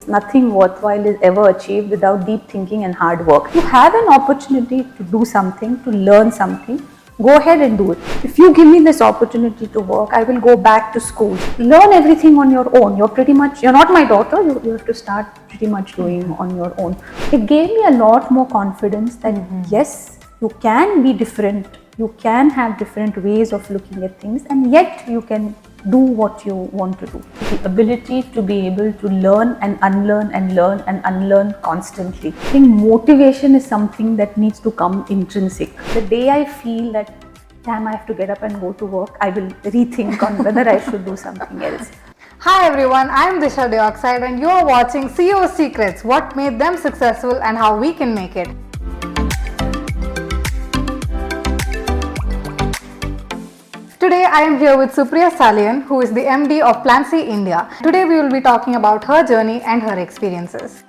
nothing worthwhile is ever achieved without deep thinking and hard work. You have an opportunity to do something, to learn something, go ahead and do it. If you give me this opportunity to work, I will go back to school. Learn everything on your own. You're not my daughter, you have to start pretty much doing on your own. It gave me a lot more confidence that yes, you can be different, you can have different ways of looking at things, and yet you can do what you want to do. The ability to be able to learn and unlearn and learn and unlearn constantly. I think motivation is something that needs to come intrinsic. The day I feel that, damn, I have to get up and go to work, I will rethink on whether I should do something else. Hi everyone, I am Disha Dioxide and you are watching CEO Secrets, what made them successful and how we can make it. Today I am here with Supriya Salian, who is the MD of PLANSEE India. Today we will be talking about her journey and her experiences.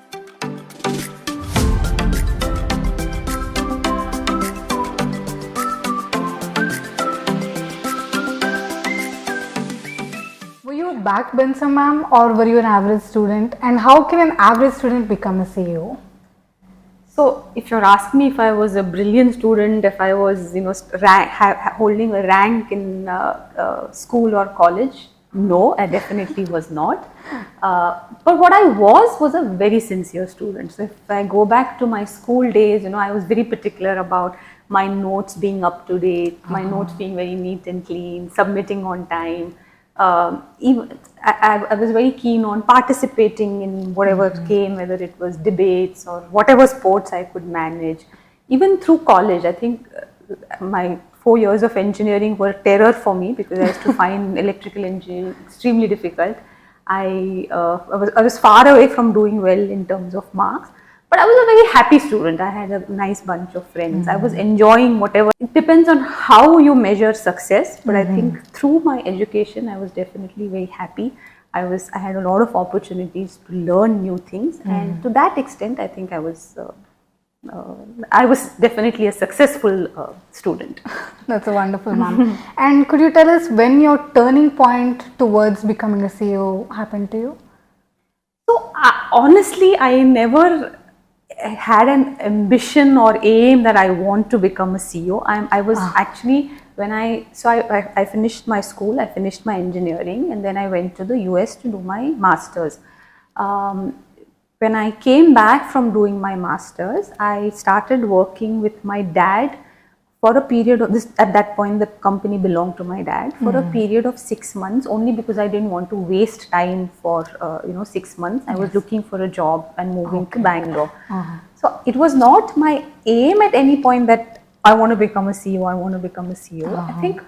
Were you a backbencher, ma'am, or were you an average student? And how can an average student become a CEO? So, if you're asking me if I was a brilliant student, if I was, holding a rank in school or college, no, I definitely was not. But what I was a very sincere student. So, if I go back to my school days, I was very particular about my notes being up to date, my notes being very neat and clean, submitting on time. I was very keen on participating in whatever came, whether it was debates or whatever sports I could manage. Even through college, I think my 4 years of engineering were terror for me because I used to find electrical engineering extremely difficult. I was far away from doing well in terms of marks. But I was a very happy student. I had a nice bunch of friends. I was enjoying whatever. It depends on how you measure success. But I think through my education, I was definitely very happy. I had a lot of opportunities to learn new things. And to that extent, I think I was definitely a successful student. That's a wonderful, ma'am. And could you tell us when your turning point towards becoming a CEO happened to you? So honestly, I never had an ambition or aim that I want to become a CEO. I was actually, I finished my school, I finished my engineering, and then I went to the US to do my master's. When I came back from doing my master's, I started working with my dad for a period of at that point the company belonged to my dad for a period of 6 months, only because I didn't want to waste time for 6 months. I was looking for a job and moving to Bangalore. So it was not my aim at any point that I want to become a CEO, I want to become a CEO. I think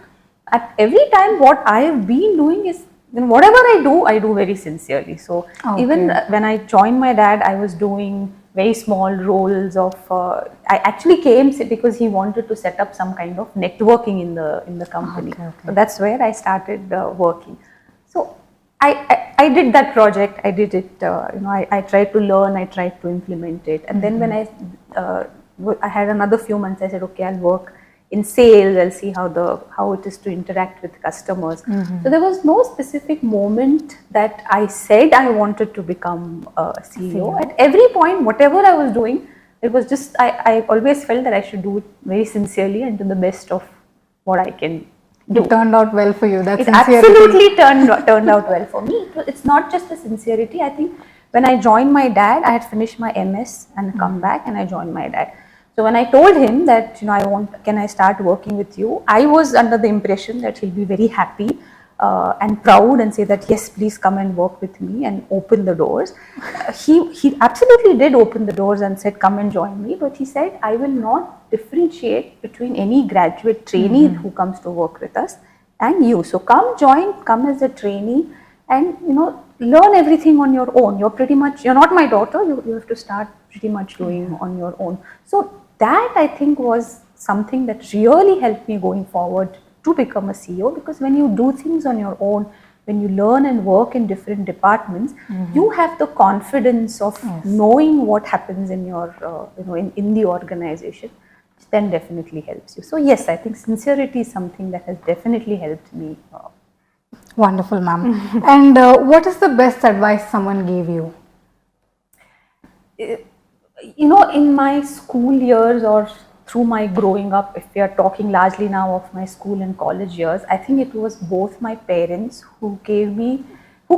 at every time what I have been doing is, whatever I do very sincerely. So even when I joined my dad, I was doing very small roles of, I actually came because he wanted to set up some kind of networking in the company. So that's where I started working. So I did that project, I did it, I tried to learn, I tried to implement it. And then when I had another few months, I said, okay, I'll work in sales, I'll see how it is to interact with customers. So there was no specific moment that I said I wanted to become a CEO. At every point, whatever I was doing, it was just, I always felt that I should do it very sincerely and to the best of what I can do. It turned out well for you. That's it absolutely turned out well for me. It's not just the sincerity. I think when I joined my dad, I had finished my MS and come back and I joined my dad. So when I told him that, can I start working with you? I was under the impression that he'll be very happy and proud and say that, yes, please come and work with me and open the doors. He absolutely did open the doors and said, come and join me. But he said, I will not differentiate between any graduate trainee who comes to work with us and you. So come as a trainee and, learn everything on your own. You're not my daughter, you have to start pretty much doing on your own. So that I think was something that really helped me going forward to become a CEO, because when you do things on your own, when you learn and work in different departments, you have the confidence of knowing what happens in your, in the organization, which then definitely helps you. So yes, I think sincerity is something that has definitely helped me. Wonderful, ma'am. And what is the best advice someone gave you? in my school years or through my growing up, if we are talking largely now of my school and college years, I think it was both my parents who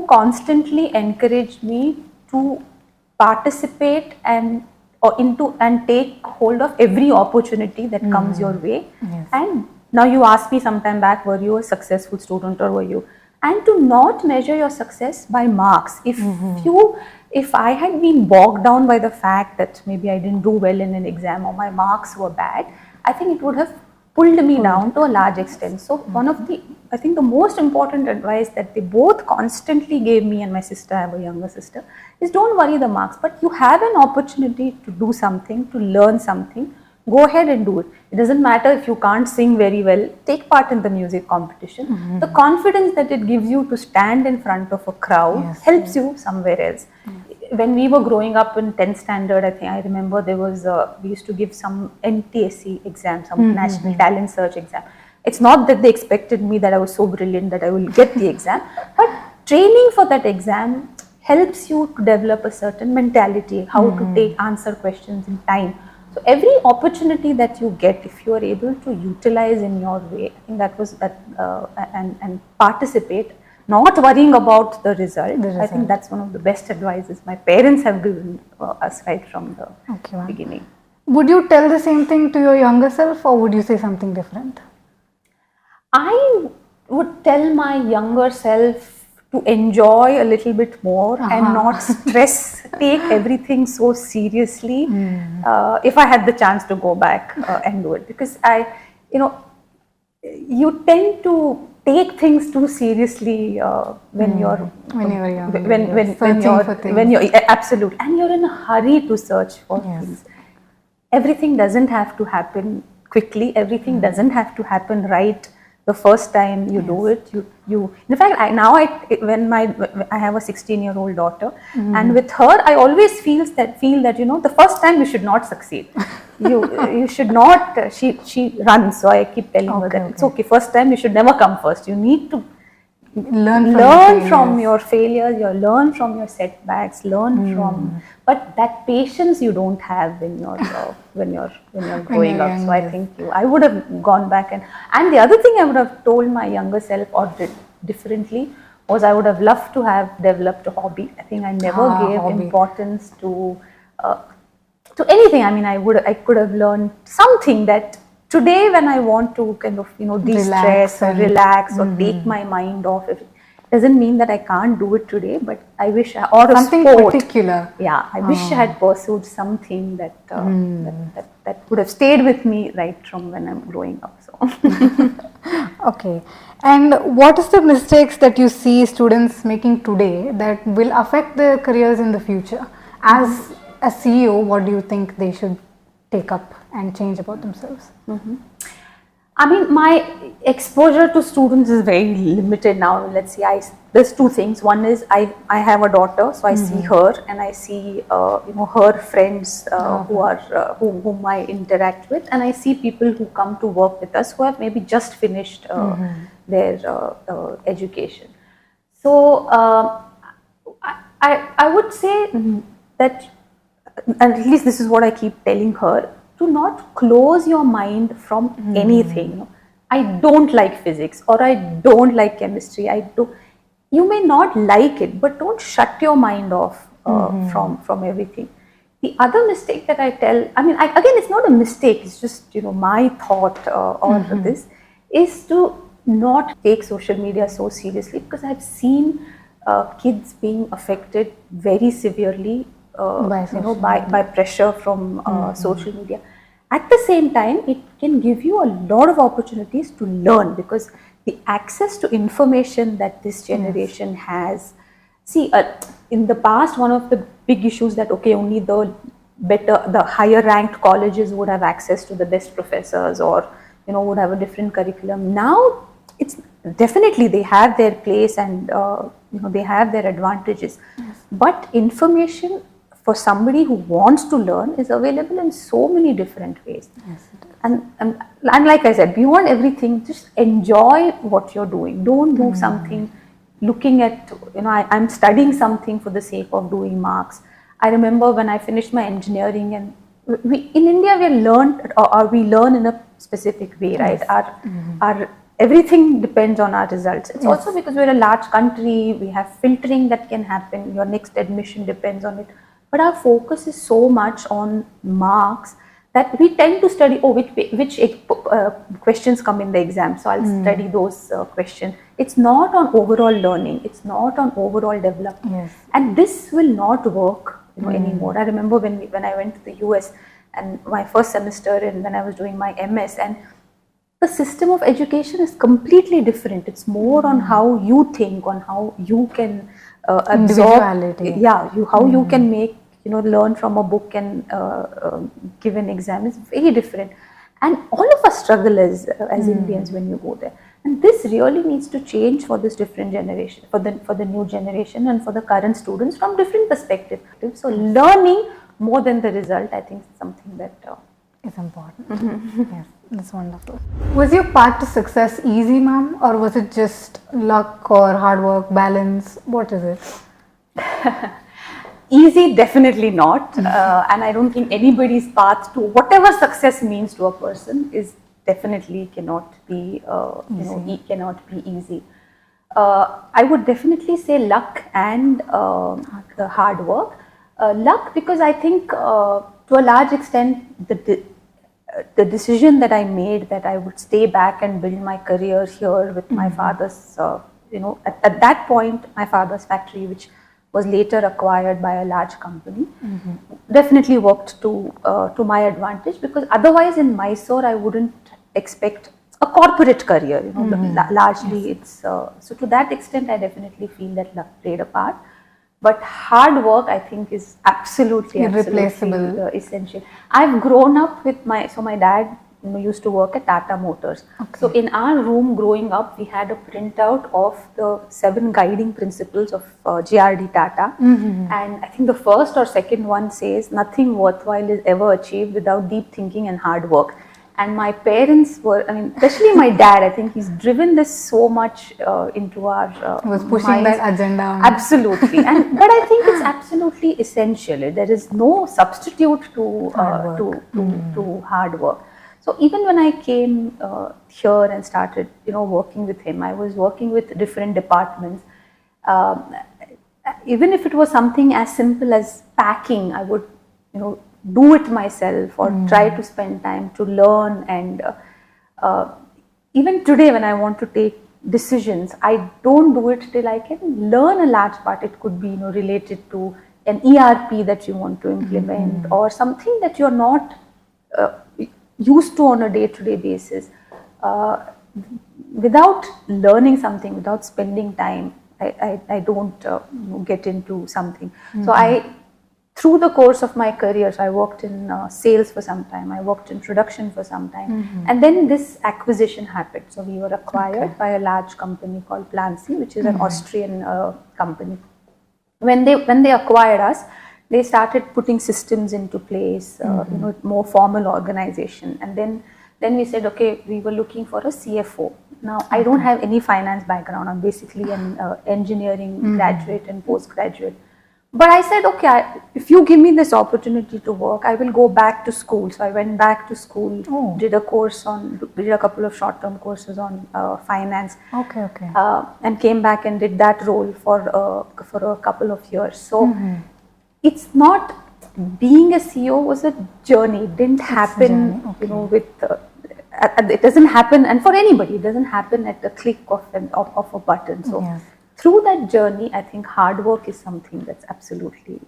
constantly encouraged me to participate and take hold of every opportunity that comes your way. Yes. And now you asked me sometime back, were you a successful student or were you? And to not measure your success by marks. If I had been bogged down by the fact that maybe I didn't do well in an exam or my marks were bad, I think it would have pulled me down to a large extent. So I think the most important advice that they both constantly gave me and my sister, I have a younger sister, is don't worry the marks, but you have an opportunity to do something, to learn something. Go ahead and do it. It doesn't matter if you can't sing very well, take part in the music competition. The confidence that it gives you to stand in front of a crowd helps you somewhere else. When we were growing up in 10th standard, I remember there was we used to give some NTSE exam, some National Talent Search exam. It's not that they expected me that I was so brilliant that I will get the exam, but training for that exam helps you to develop a certain mentality, how to answer questions in time. So every opportunity that you get, if you are able to utilize in your way, I think that was that and participate, not worrying about the result. I think that's one of the best advices my parents have given us right from the beginning. Would you tell the same thing to your younger self, or would you say something different? I would tell my younger self to enjoy a little bit more and not take everything so seriously. If I had the chance to go back and do it, because you tend to take things too seriously when you're absolute, and you're in a hurry to search for things. Everything doesn't have to happen quickly. Everything doesn't have to happen right the first time you do it. In fact, I have a 16-year-old daughter, and with her I always feel that the first time you should not succeed. You should not. She runs, so I keep telling her that it's okay. First time you should never come first. You need to learn from your failures. You learn from your setbacks. But that patience you don't have when you're growing up. So I think I would have gone back and the other thing I would have told my younger self or did differently was I would have loved to have developed a hobby. I think I never gave importance to anything. I mean, I could have learned something that today when I want to kind of de-stress or relax or take my mind off, it doesn't mean that I can't do it today, but I wish something particular. Yeah, I wish I had pursued something that would have stayed with me right from when I'm growing up. So. Okay. And what is the mistakes that you see students making today that will affect their careers in the future? As a CEO, what do you think they should take up and change about themselves? I mean, my exposure to students is very limited now. Let's see, there's two things. One is I have a daughter, so I see her and I see her friends whom I interact with, and I see people who come to work with us who have maybe just finished their education. So I would say that, and at least this is what I keep telling her, to not close your mind from anything. I don't like physics or I don't like chemistry. You may not like it, but don't shut your mind off from everything. The other mistake that I tell, again, it's not a mistake, it's just my thought on this, is to not take social media so seriously, because I've seen kids being affected very severely by pressure from social media. At the same time, it can give you a lot of opportunities to learn, because the access to information that this generation has. See, in the past, one of the big issues that only the higher ranked colleges would have access to the best professors or would have a different curriculum. Now it's definitely they have their place and they have their advantages, but information for somebody who wants to learn is available in so many different ways. And like I said, beyond everything, just enjoy what you're doing. Don't do something looking at, I'm studying something for the sake of doing marks. I remember when I finished my engineering, and we in India we learned, or we learn in a specific way, right? Our everything depends on our results. It's also because we're a large country, we have filtering that can happen. Your next admission depends on it, but our focus is so much on marks that we tend to study, which questions come in the exam, so I'll study those questions. It's not on overall learning, it's not on overall development. And this will not work anymore. I remember when I went to the US and my first semester, and when I was doing my MS, and the system of education is completely different. It's more on how you think, on how you can absorb, how you can make, learn from a book and give an exam is very different. And all of us struggle as Indians when you go there. And this really needs to change for this different generation, for the new generation, and for the current students from different perspectives. So learning more than the result, I think, is something that is important. Yes, that's wonderful. Was your path to success easy, ma'am, or was it just luck or hard work, balance? What is it? Easy, definitely not. And I don't think anybody's path to whatever success means to a person is definitely cannot be cannot be easy. I would definitely say luck and the hard work. Luck, because I think to a large extent the decision that I made, that I would stay back and build my career here with my father's, at that point, my father's factory, which was later acquired by a large company, definitely worked to my advantage, because otherwise in Mysore I wouldn't expect a corporate career. Largely it's so to that extent I definitely feel that luck played a part. But hard work, I think, is absolutely irreplaceable, essential. I've grown up with my dad used to work at Tata Motors. So in our room growing up, we had a printout of the 7 guiding principles of GRD Tata. And I think the first or second one says, nothing worthwhile is ever achieved without deep thinking and hard work. And my parents were, especially my dad, I think he's driven this so much into our was pushing that agenda. Absolutely. But I think it's absolutely essential. There is no substitute to hard work. So even when I came here and started, working with him, I was working with different departments. Even if it was something as simple as packing, I would, do it myself, or try to spend time to learn. And even today when I want to take decisions, I don't do it till I can learn a large part. It could be related to an ERP that you want to implement, or something that you're not used to on a day-to-day basis. Without learning something, without spending time, I don't get into something. So through the course of my career, so I worked in sales for some time, I worked in production for some time, and then this acquisition happened. So we were acquired by a large company called PLANSEE, which is an Austrian company. When they acquired us, they started putting systems into place, more formal organization. And then we said, okay, we were looking for a CFO. Now, I don't have any finance background. I'm basically an engineering graduate and postgraduate. But I said, okay, if you give me this opportunity to work, I will go back to school. So I went back to school, did a couple of short-term courses on finance. And came back and did that role for a couple of years. So it's not, being a CEO was a journey. It didn't happen, it doesn't happen, and for anybody, it doesn't happen at the click of a button. So through that journey, I think hard work is something that's absolutely,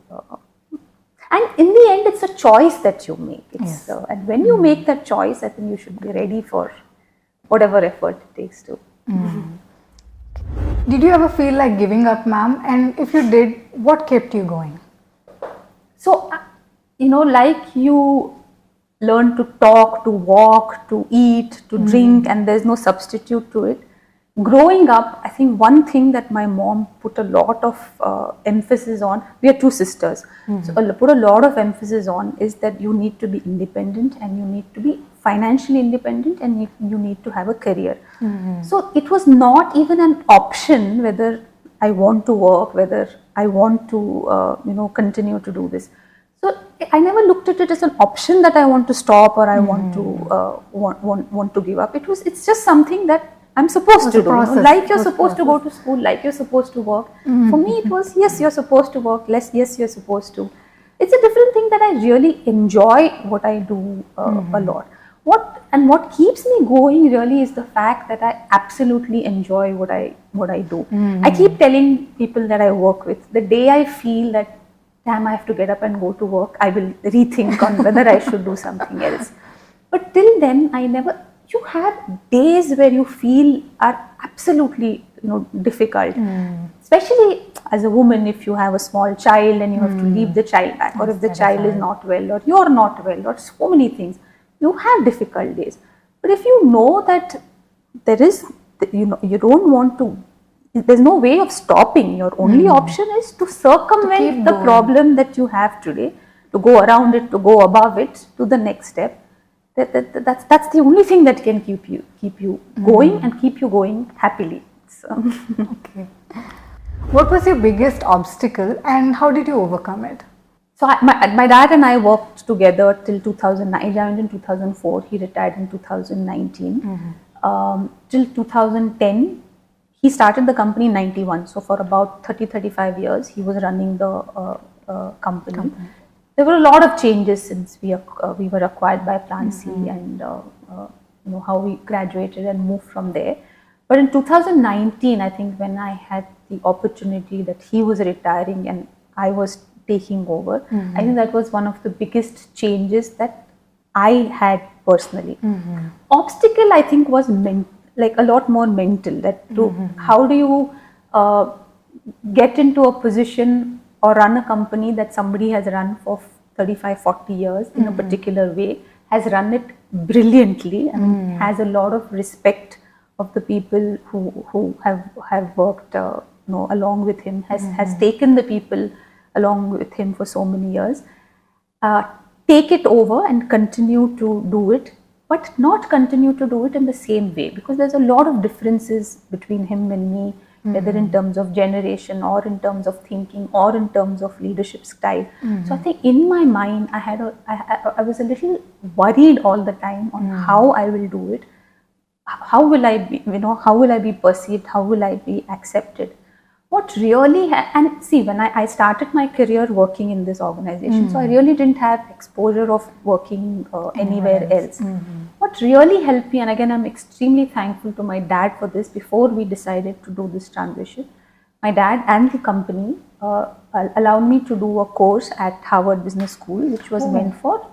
and in the end, it's a choice that you make. And when you make that choice, I think you should be ready for whatever effort it takes to. Did you ever feel like giving up, ma'am? And if you did, what kept you going? So, like you learn to talk, to walk, to eat, to drink, and there's no substitute to it. Growing up, I think one thing that my mom put a lot of emphasis on, we are 2 sisters, so put a lot of emphasis on is that you need to be independent, and you need to be financially independent, and you need to have a career. So it was not even an option whether I want to work, whether I want to continue to do this. So I never looked at it as an option that I want to stop or I want to want to give up. It's just something that I'm supposed to do. Like you're supposed to go to school, like you're supposed to work. For me, it was yes, you're supposed to work. Yes, you're supposed to. It's a different thing that I really enjoy what I do a lot. What keeps me going really is the fact that I absolutely enjoy what I do. I keep telling people that I work with, the day I feel that damn, I have to get up and go to work, I will rethink on whether I should do something else. But till then, you have days where you feel are absolutely difficult, especially as a woman. If you have a small child and you have to leave the child back, or if the child is not well, or you're not well, or so many things, you have difficult days. But if you know that there is, you don't want to, there's no way of stopping, your only option is to circumvent the problem that you have today, to go around it, to go above it, to the next step. That's the only thing that can keep you going and keep you going happily. So. Okay. What was your biggest obstacle and how did you overcome it? So my dad and I worked together till 2009. I joined in 2004. He retired in 2019. Till 2010, he started the company in 91. So for about 30-35 years, he was running the company. There were a lot of changes since we were acquired by PLANSEE and how we graduated and moved from there. But in 2019, I think when I had the opportunity that he was retiring and I was taking over, I think that was one of the biggest changes that I had personally. Obstacle, I think, was like a lot more mental. That how do you get into a position or run a company that somebody has run for 35-40 years in a particular way, has run it brilliantly, and has a lot of respect of the people who have worked along with him, has taken the people along with him for so many years, take it over and continue to do it, but not continue to do it in the same way, because there's a lot of differences between him and me, whether in terms of generation or in terms of thinking or in terms of leadership style. So I think in my mind, I was a little worried all the time on how I will do it. How will I be, how will I be perceived? How will I be accepted? What really, and see, when I started my career working in this organization, so I really didn't have exposure of working anywhere else. What really helped me, and again, I'm extremely thankful to my dad for this, before we decided to do this transition, my dad and the company allowed me to do a course at Harvard Business School, which was meant for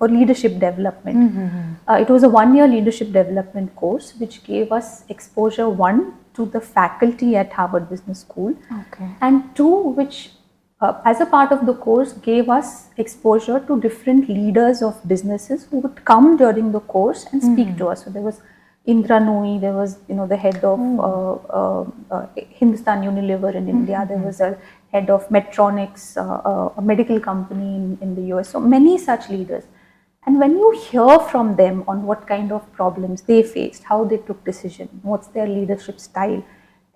leadership development. It was a 1-year leadership development course, which gave us exposure, 1, to the faculty at Harvard Business School, and 2, which as a part of the course gave us exposure to different leaders of businesses who would come during the course and speak to us. So there was Indra Nooyi, there was the head of Hindustan Unilever in India, there was a head of Medtronics, a medical company in the US, so many such leaders. And when you hear from them on what kind of problems they faced, how they took decision, what's their leadership style,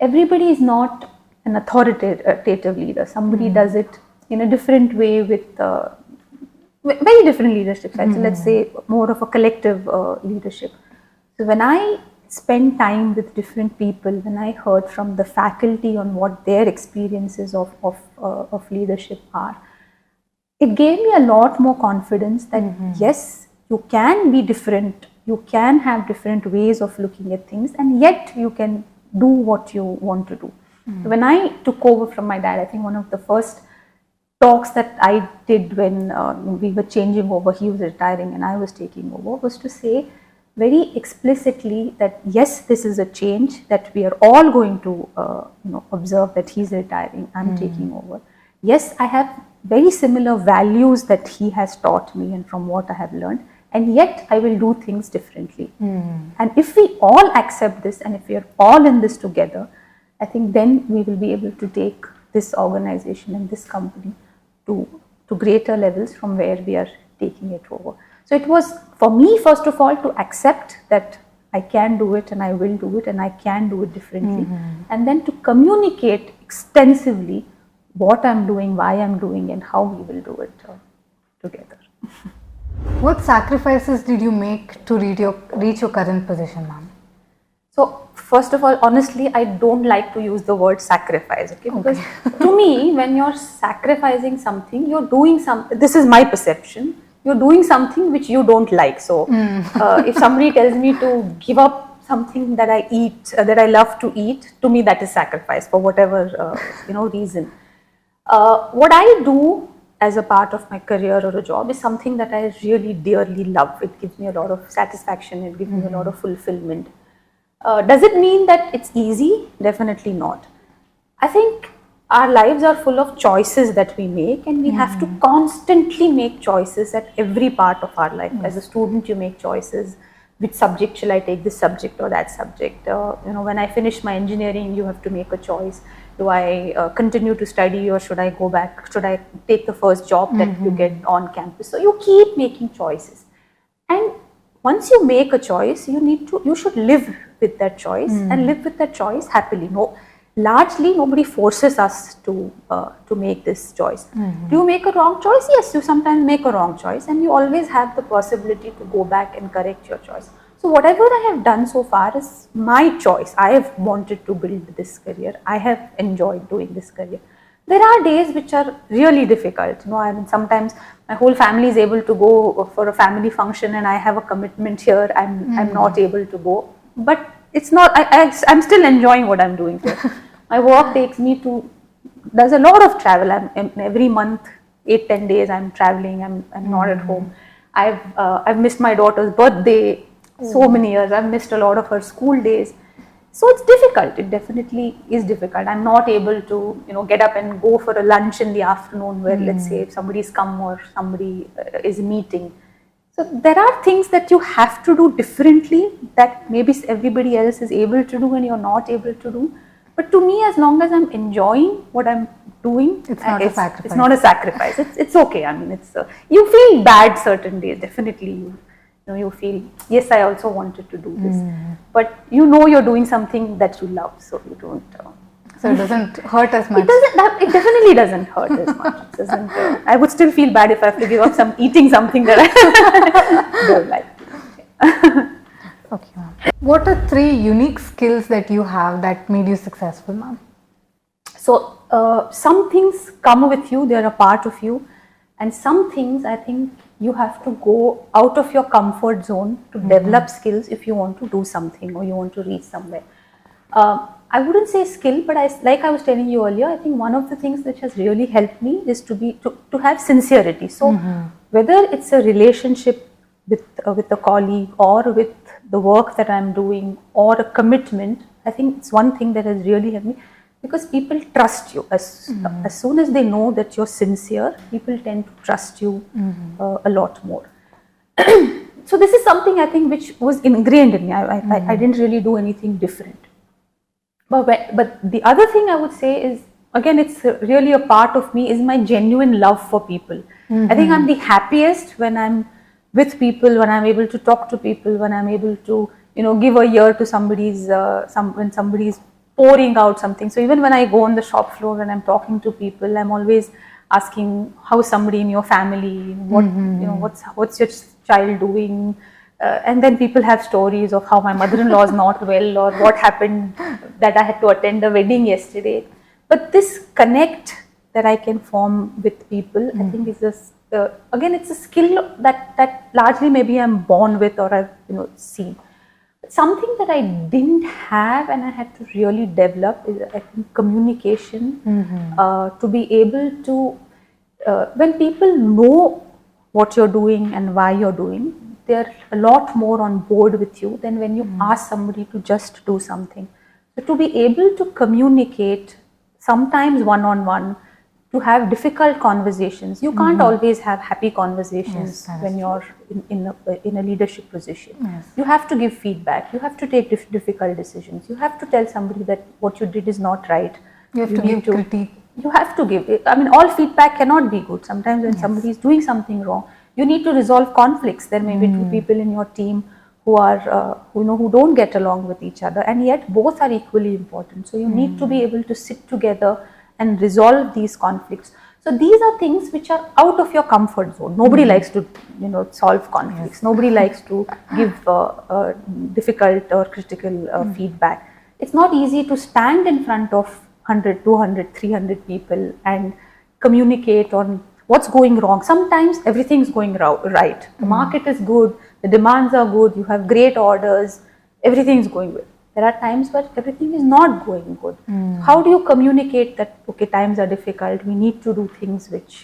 everybody is not an authoritative leader. Somebody does it in a different way with very different leadership styles. So let's say more of a collective leadership. So when I spent time with different people, when I heard from the faculty on what their experiences of leadership are, it gave me a lot more confidence that yes, you can be different, you can have different ways of looking at things, and yet you can do what you want to do. So when I took over from my dad, I think one of the first talks that I did when we were changing over, he was retiring and I was taking over, was to say very explicitly that yes, this is a change that we are all going to observe, that he's retiring, I'm taking over. Yes, I have very similar values that he has taught me and from what I have learned, and yet I will do things differently. And if we all accept this, and if we are all in this together, I think then we will be able to take this organization and this company to greater levels from where we are taking it over. So it was for me, first of all, to accept that I can do it and I will do it and I can do it differently, and then to communicate extensively what I'm doing, why I'm doing, and how we will do it together. What sacrifices did you make to reach your current position, ma'am? So first of all, honestly, I don't like to use the word sacrifice, okay? Because to me, when you're sacrificing something, you're doing something, this is my perception, you're doing something which you don't like. So if somebody tells me to give up something that I eat, that I love to eat, to me that is sacrifice for whatever, reason. What I do as a part of my career or a job is something that I really dearly love. It gives me a lot of satisfaction, it gives me a lot of fulfillment. Does it mean that it's easy? Definitely not. I think our lives are full of choices that we make, and we have to constantly make choices at every part of our life. As a student, you make choices. Which subject shall I take, this subject or that subject? When I finish my engineering, you have to make a choice. Do I continue to study, or should I go back? Should I take the first job that you get on campus? So you keep making choices. And once you make a choice, you should live with that choice and live with that choice happily. Largely nobody forces us to make this choice. Do you make a wrong choice? Yes, you sometimes make a wrong choice, and you always have the possibility to go back and correct your choice. So whatever I have done so far is my choice. I have wanted to build this career. I have enjoyed doing this career. There are days which are really difficult. Sometimes my whole family is able to go for a family function, and I have a commitment here. I'm not able to go, but it's not. I'm still enjoying what I'm doing here. My work takes me to. There's a lot of travel. Every month, 8-10 days I'm traveling. I'm not at home. I've missed my daughter's birthday so many years. I've missed a lot of her school days. So it's difficult. It definitely is difficult. I'm not able to, get up and go for a lunch in the afternoon where, let's say, if somebody's come or somebody is meeting. So there are things that you have to do differently that maybe everybody else is able to do and you're not able to do. But to me, as long as I'm enjoying what I'm doing, it's not a sacrifice. It's not a sacrifice. It's okay. I mean, you feel bad certain days. Definitely, you feel, yes, I also wanted to do this, but you're doing something that you love, so you don't. So it doesn't hurt as much. It definitely doesn't hurt as much. It doesn't. I would still feel bad if I have to give up eating something that I don't like. Okay, ma'am. What are 3 unique skills that you have that made you successful, ma'am? So some things come with you; they are a part of you, and some things I think you have to go out of your comfort zone to develop skills if you want to do something or you want to reach somewhere. I wouldn't say skill, but like I was telling you earlier, I think one of the things that has really helped me is to have sincerity. So whether it's a relationship with a colleague or with the work that I'm doing or a commitment, I think it's one thing that has really helped me. Because people trust you. As soon as they know that you're sincere, people tend to trust you a lot more. So this is something I think which was ingrained in me. I didn't really do anything different. But the other thing I would say is, again, it's really a part of me, is my genuine love for people. I think I'm the happiest when I'm with people, when I'm able to talk to people, when I'm able to give a ear to when somebody's pouring out something. So even when I go on the shop floor and I'm talking to people, I'm always asking, how's somebody in your family? What's your child doing? And then people have stories of how my mother-in-law is not well, or what happened that I had to attend a wedding yesterday. But this connect that I can form with people, I think is again, it's a skill that largely maybe I'm born with or I've seen. Something that I didn't have and I had to really develop is, I think, communication. To be able to, when people know what you're doing and why you're doing, they're a lot more on board with you than when you ask somebody to just do something. So to be able to communicate, sometimes one-on-one, to have difficult conversations. You can't always have happy conversations when you're in a leadership position. Yes. You have to give feedback. You have to take difficult decisions. You have to tell somebody that what you did is not right. You have to give critique. You have to give. I mean, all feedback cannot be good. Sometimes when somebody is doing something wrong, you need to resolve conflicts. There may be 2 people in your team who are who don't get along with each other, and yet both are equally important. So you need to be able to sit together and resolve these conflicts. So these are things which are out of your comfort zone. Nobody likes to, solve conflicts. Yes. Nobody likes to give difficult or critical feedback. It's not easy to stand in front of 100, 200, 300 people and communicate on what's going wrong. Sometimes everything's going right. The market is good, the demands are good, you have great orders, everything's going good. There are times where everything is not going good. How do you communicate that, okay, times are difficult, we need to do things which,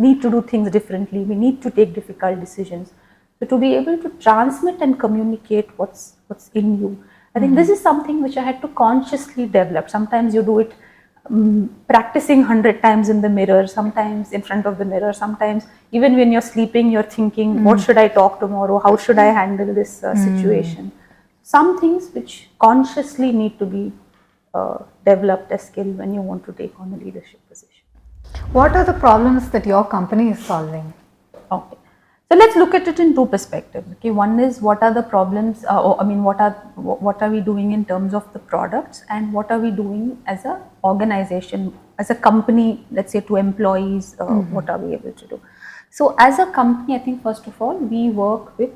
need to do things differently, we need to take difficult decisions. So to be able to transmit and communicate what's in you, I think this is something which I had to consciously develop. Sometimes you do it practicing 100 times in the mirror, sometimes in front of the mirror, sometimes even when you're sleeping, you're thinking, what should I talk tomorrow? How should I handle this situation? Some things which consciously need to be developed as skill when you want to take on a leadership position. What are the problems that your company is solving? Okay. So let's look at it in two perspectives. Okay, one is what are the problems, what are we doing in terms of the products, and what are we doing as a organization, as a company, let's say to employees, what are we able to do. So as a company, I think first of all, we work with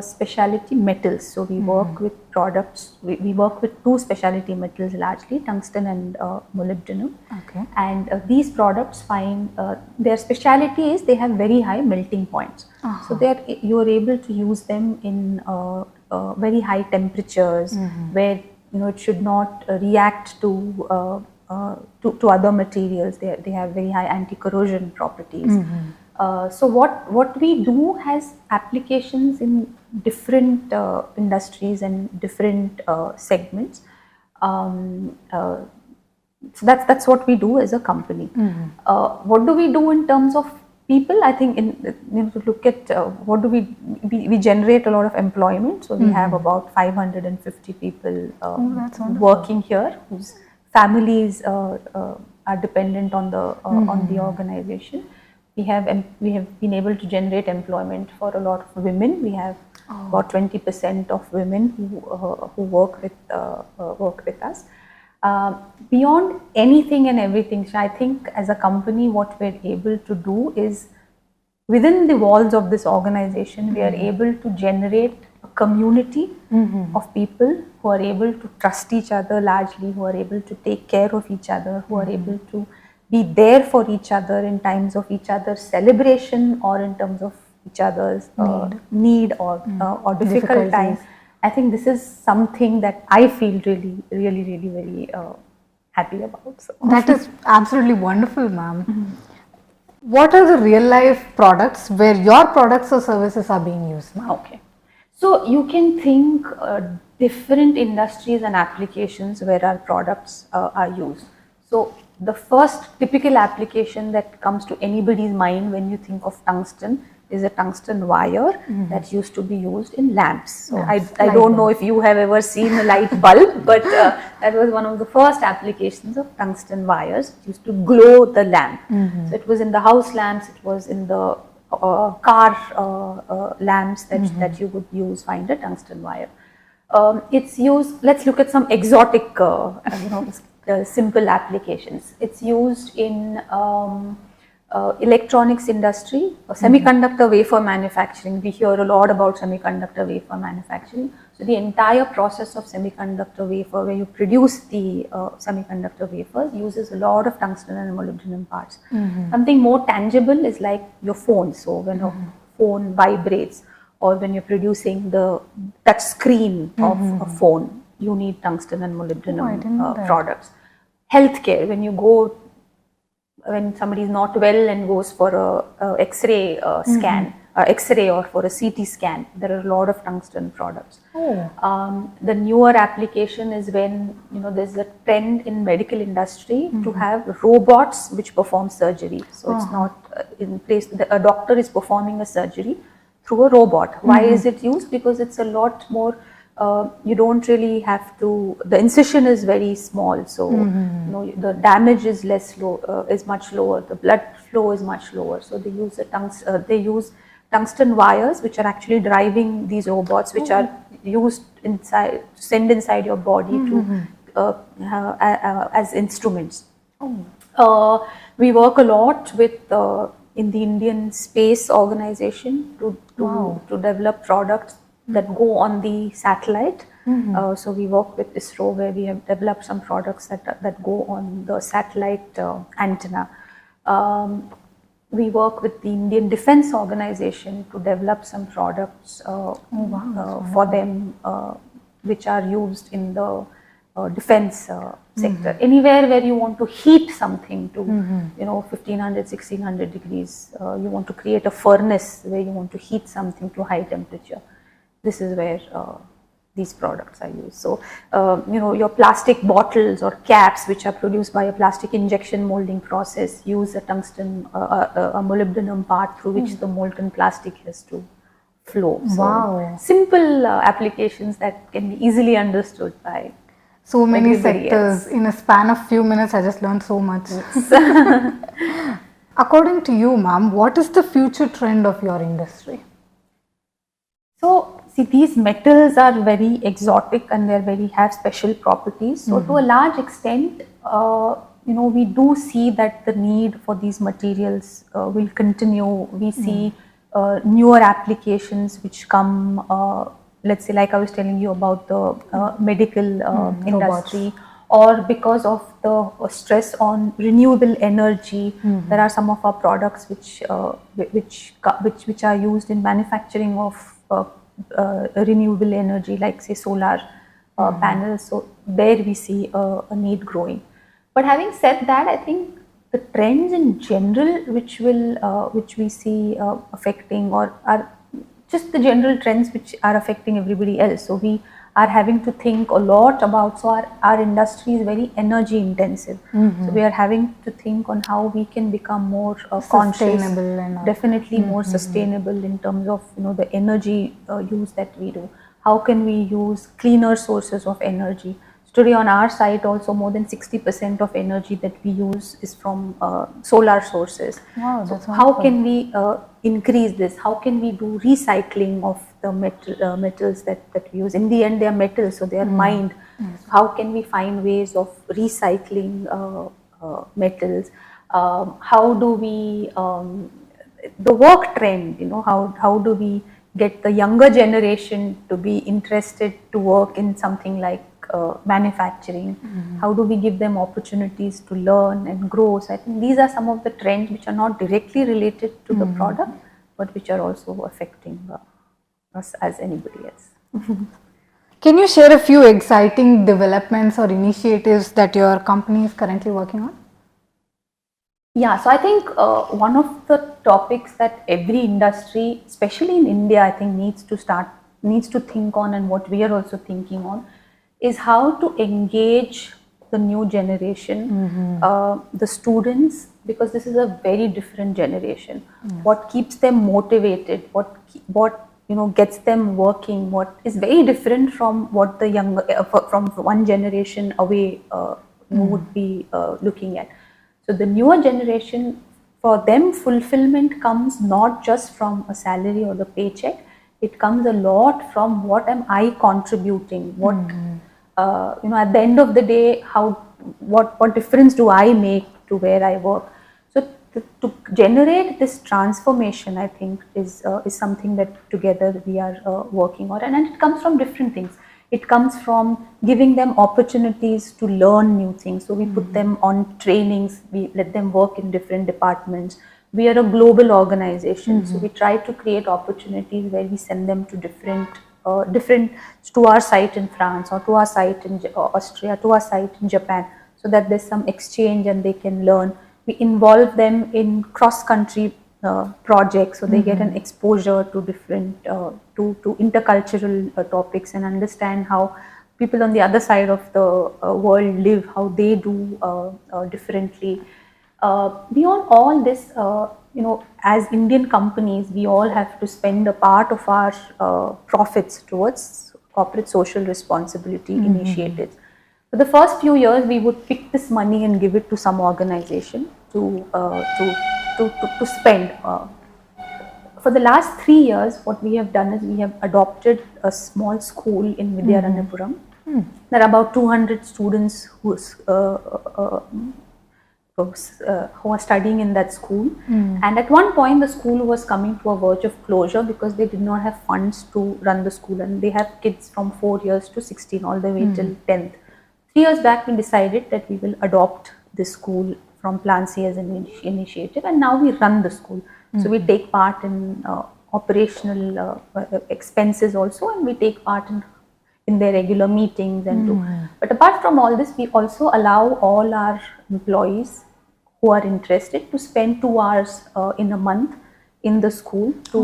specialty metals. So we work with products, we work with two specialty metals largely, tungsten and molybdenum. Okay. And these products find, their specialty is they have very high melting points. So you are able to use them in very high temperatures where it should not react to other materials. They have very high anti-corrosion properties. So what we do has applications in different industries and different segments. So that's what we do as a company. What do we do in terms of people? I think to look at what do we generate a lot of employment. So we have about 550 people working here whose families are dependent on the organization. We have been able to generate employment for a lot of women. We have about 20% of women who work with us. Beyond anything and everything, so I think as a company, what we're able to do is within the walls of this organization, we are able to generate a community of people who are able to trust each other largely, who are able to take care of each other, who are able to be there for each other in times of each other's celebration or in terms of each other's need or difficult times. I think this is something that I feel really very happy about. So. That is absolutely wonderful, ma'am. What are the real life products where your products or services are being used now? Okay. So you can think different industries and applications where our products are used. So the first typical application that comes to anybody's mind when you think of tungsten is a tungsten wire that used to be used in lamps. So I don't know if you have ever seen a light bulb, but that was one of the first applications of tungsten wires. It used to glow the lamp. So it was in the house lamps, it was in the car lamps that you would use, find a tungsten wire. It's used, let's look at some exotic, simple applications. It's used in electronics industry, semiconductor wafer manufacturing. We hear a lot about semiconductor wafer manufacturing. So the entire process of semiconductor wafer, where you produce the semiconductor wafers, uses a lot of tungsten and molybdenum parts. Something more tangible is like your phone. So when a phone vibrates, or when you're producing the touch screen of a phone, you need tungsten and molybdenum products. Healthcare, when somebody is not well and goes for a X-ray scan, X-ray or for a CT scan, there are a lot of tungsten products. The newer application is when there's a trend in medical industry to have robots which perform surgery. So it's not in place. A doctor is performing a surgery through a robot. Why is it used? Because it's a lot more. You don't really have to. The incision is very small, so the damage is is much lower. The blood flow is much lower. So they use tungsten wires, which are actually driving these robots, which are used send inside your body to as instruments. We work a lot with in the Indian Space Organization to develop products that go on the satellite. So we work with ISRO, where we have developed some products that go on the satellite antenna. We work with the Indian Defence Organization to develop some products for them, which are used in the defense sector. Anywhere where you want to heat something to 1500, 1600 degrees, you want to create a furnace where you want to heat something to high temperature. This is where these products are used. So, your plastic bottles or caps, which are produced by a plastic injection molding process, use a tungsten, a molybdenum part through which the molten plastic has to flow. So, simple applications that can be easily understood by so many sectors. else. In a span of few minutes, I just learned so much. According to you, ma'am, what is the future trend of your industry? So, see, these metals are very exotic and they have special properties. So, to a large extent, we do see that the need for these materials will continue. We see newer applications which come, let's say, like I was telling you about the medical industry, or because of the stress on renewable energy. There are some of our products which are used in manufacturing of renewable energy, like say solar panels. So there we see a need growing. But having said that, I think the trends in general which we see affecting, or are just the general trends which are affecting everybody else. So we are having to think a lot about, so our industry is very energy intensive. So we are having to think on how we can become more conscious, definitely more sustainable in terms of the energy use that we do. How can we use cleaner sources of energy? Today on our site also more than 60% of energy that we use is from solar sources. Wow, so how can we increase this? How can we do recycling of the metals that we use? In the end, they are metals, so they are mined. How can we find ways of recycling metals? How do we, the work trend, how do we get the younger generation to be interested to work in something like manufacturing? How do we give them opportunities to learn and grow? So I think these are some of the trends which are not directly related to the product, but which are also affecting us as anybody else. Can you share a few exciting developments or initiatives that your company is currently working on? Yeah, so I think one of the topics that every industry, especially in India, I think needs to think on, and what we are also thinking on, is how to engage the new generation, the students, because this is a very different generation. What keeps them motivated, what gets them working, what is very different from what the younger from one generation away would be looking at. So the newer generation, for them, fulfillment comes not just from a salary or the paycheck. It comes a lot from what am I contributing, what at the end of the day, what difference do I make to where I work? So to generate this transformation, I think is something that together we are working on, and it comes from different things. It comes from giving them opportunities to learn new things. So we put them on trainings, we let them work in different departments. We are a global organization, so we try to create opportunities where we send them to different to our site in France, or to our site in Austria, to our site in Japan, so that there's some exchange and they can learn. We involve them in cross-country projects, so they get an exposure to different to intercultural topics, and understand how people on the other side of the world live, how they do differently. Beyond all this, as Indian companies, we all have to spend a part of our profits towards corporate social responsibility initiatives. For the first few years, we would pick this money and give it to some organization to spend. For the last 3 years, what we have done is we have adopted a small school in Vidyaranapuram, There are about 200 students who are studying in that school. And at one point, the school was coming to a verge of closure because they did not have funds to run the school, and they have kids from 4 years to 16 all the way till 10th. 3 years back, we decided that we will adopt this school from PLANSEE as an initiative, and now we run the school. So we take part in operational expenses also, and we take part in their regular meetings and do. But apart from all this, we also allow all our employees who are interested to spend 2 hours in a month in the school to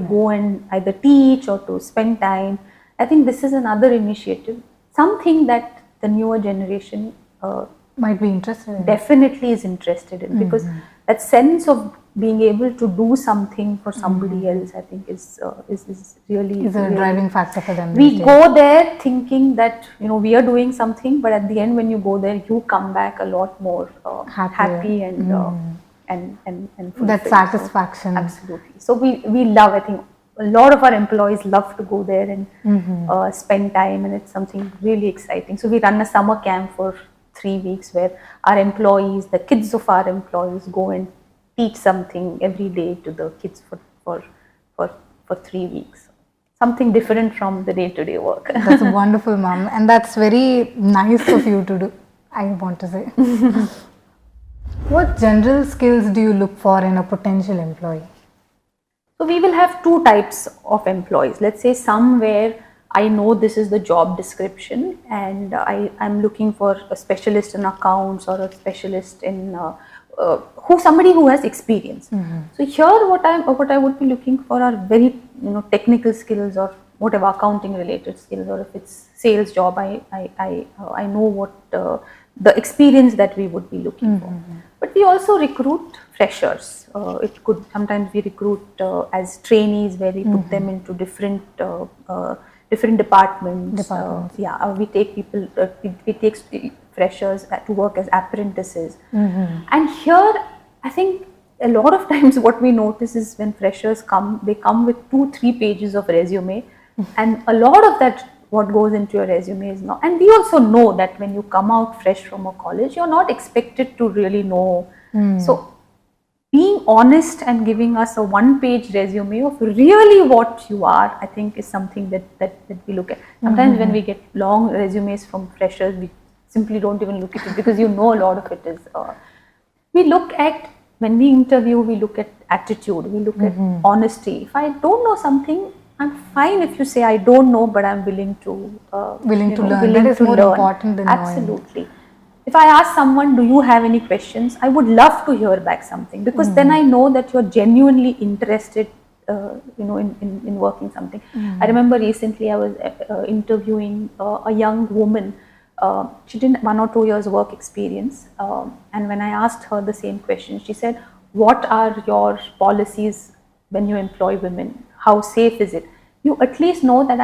go and either teach or to spend time. I think this is another initiative, something that the newer generation might be interested in. Definitely is interested in, because that sense of being able to do something for somebody else, I think is really a driving factor for them. We go there thinking that we are doing something, but at the end when you go there, you come back a lot more happy and fulfilled. That satisfaction. So, absolutely. So we love. I think a lot of our employees love to go there and spend time, and it's something really exciting. So we run a summer camp for 3 weeks where our employees, the kids of our employees, go and teach something every day to the kids for 3 weeks. Something different from the day-to-day work. That's wonderful, Mom, and that's very nice of you to do, I want to say. What general skills do you look for in a potential employee? So we will have 2 types of employees. Let's say somewhere I know this is the job description, and I'm looking for a specialist in accounts or a specialist in somebody who has experience. So here what I would be looking for are very technical skills, or whatever accounting related skills, or if it's sales job, I know what the experience that we would be looking for. But we also recruit freshers. It could sometimes we recruit as trainees, where we put them into different departments. We take people. We take freshers to work as apprentices. And here, I think a lot of times what we notice is when freshers come, they come with 2-3 pages of resume, and a lot of that what goes into your resume is not. And we also know that when you come out fresh from a college, you're not expected to really know. So being honest and giving us a 1-page resume of really what you are, I think is something that we look at. Sometimes when we get long resumes from freshers, we simply don't even look at it, because a lot of it is. We look at, when we interview, we look at attitude, we look at honesty. If I don't know something, I'm fine if you say I don't know, but I'm willing to learn. That is more important than absolutely. Knowing. If I ask someone, do you have any questions, I would love to hear back something, because then I know that you're genuinely interested in working something. I remember recently I was interviewing a young woman. She did 1 or 2 years work experience, and when I asked her the same question, she said, what are your policies when you employ women? How safe is it? You at least know that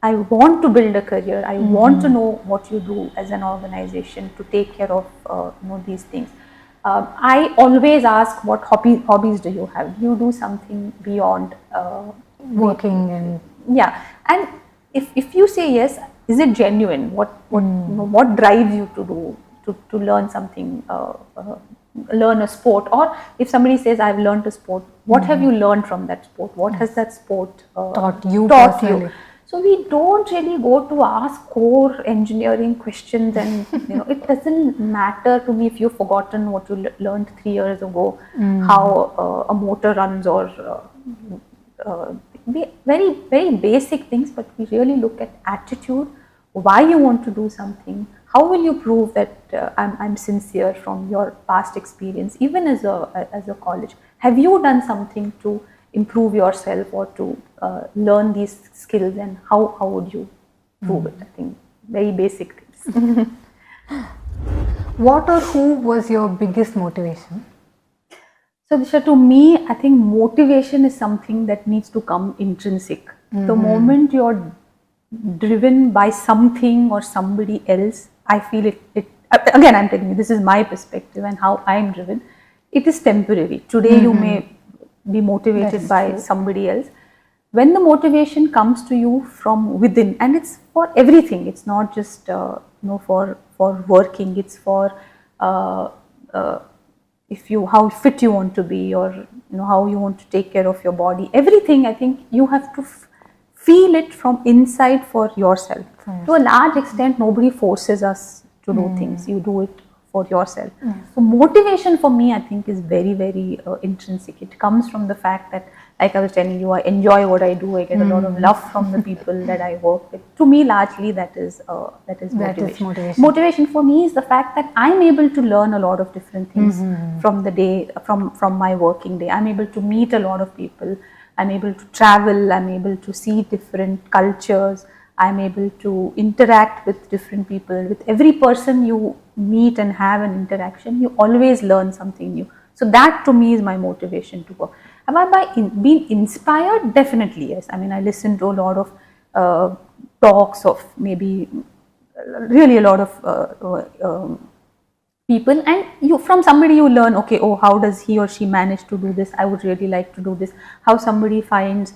I want to build a career. I want to know what you do as an organization to take care of these things. I always ask, what hobbies do you have? Do you do something beyond working? And and if you say yes, is it genuine? What drives you to learn something? Learn a sport, or if somebody says I've learned a sport, what have you learned from that sport? What has that sport taught you? So we don't really go to ask core engineering questions, and it doesn't matter to me if you've forgotten what you learned 3 years ago, how a motor runs, or very, very basic things. But we really look at attitude, why you want to do something. How will you prove that I'm sincere from your past experience, even as a college? Have you done something to improve yourself or to learn these skills, and how would you prove it? I think very basic things. What or who was your biggest motivation? So Disha, to me, I think motivation is something that needs to come intrinsic. The moment you're driven by something or somebody else, I feel it again, I'm telling you, this is my perspective and how I'm driven. It is temporary. Today you may be motivated by somebody else. when the motivation comes to you from within, and it's for everything, it's not just for working, it's for uh, if you how fit you want to be, or how you want to take care of your body, everything. I think you have to feel it from inside for yourself. To a large extent, nobody forces us to do things, you do it for yourself. So motivation for me, I think, is very, very intrinsic. It comes from the fact that, like I was telling you, I enjoy what I do. I get a lot of love from the people that I work with. To me, largely that is motivation. Motivation for me is the fact that I'm able to learn a lot of different things from the day, from my working day. I'm able to meet a lot of people. I'm able to travel. I'm able to see different cultures. I'm able to interact with different people. With every person you meet and have an interaction, you always learn something new. So that to me is my motivation to work. Have I been inspired? Definitely yes. I mean, I listen to a lot of talks of maybe really a lot of people, and from somebody you learn, okay, oh, how does he or she manage to do this? I would really like to do this. How somebody finds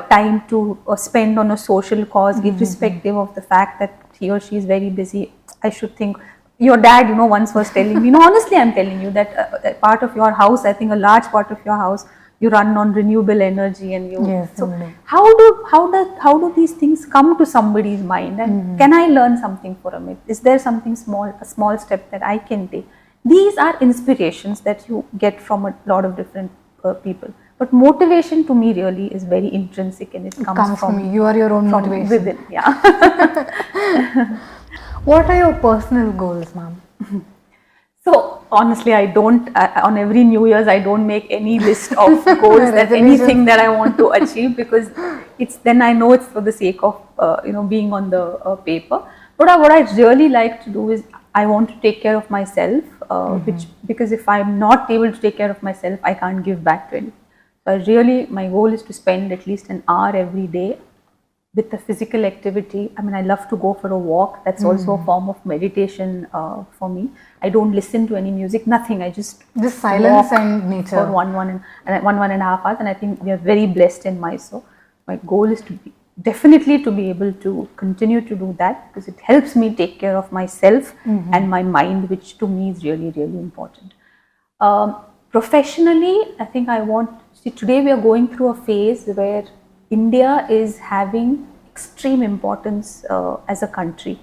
time to spend on a social cause, irrespective of the fact that he or she is very busy. I should think, your dad once was telling me, honestly I'm telling you that part of your house, I think a large part of your house, you run on renewable energy, and so how do these things come to somebody's mind, and can I learn something from it? Is there something a small step that I can take? These are inspirations that you get from a lot of different people, but motivation to me really is very intrinsic, and it comes from you are your own motivation within. What are your personal goals, ma'am? So honestly, I don't, on every New Year's, I don't make any list of goals that anything that I want to achieve, because then I know it's for the sake of, being on the paper. But what I really like to do is I want to take care of myself, because if I'm not able to take care of myself, I can't give back to anyone. So my goal is to spend at least an hour every day with the physical activity. I mean, I love to go for a walk. That's also a form of meditation for me. I don't listen to any music, nothing. I just silence and nature for one and a half hours. And I think we are very blessed in Mysore. My goal is definitely to be able to continue to do that, because it helps me take care of myself and my mind, which to me is really, really important. Professionally, I think today we are going through a phase where India is having extreme importance as a country.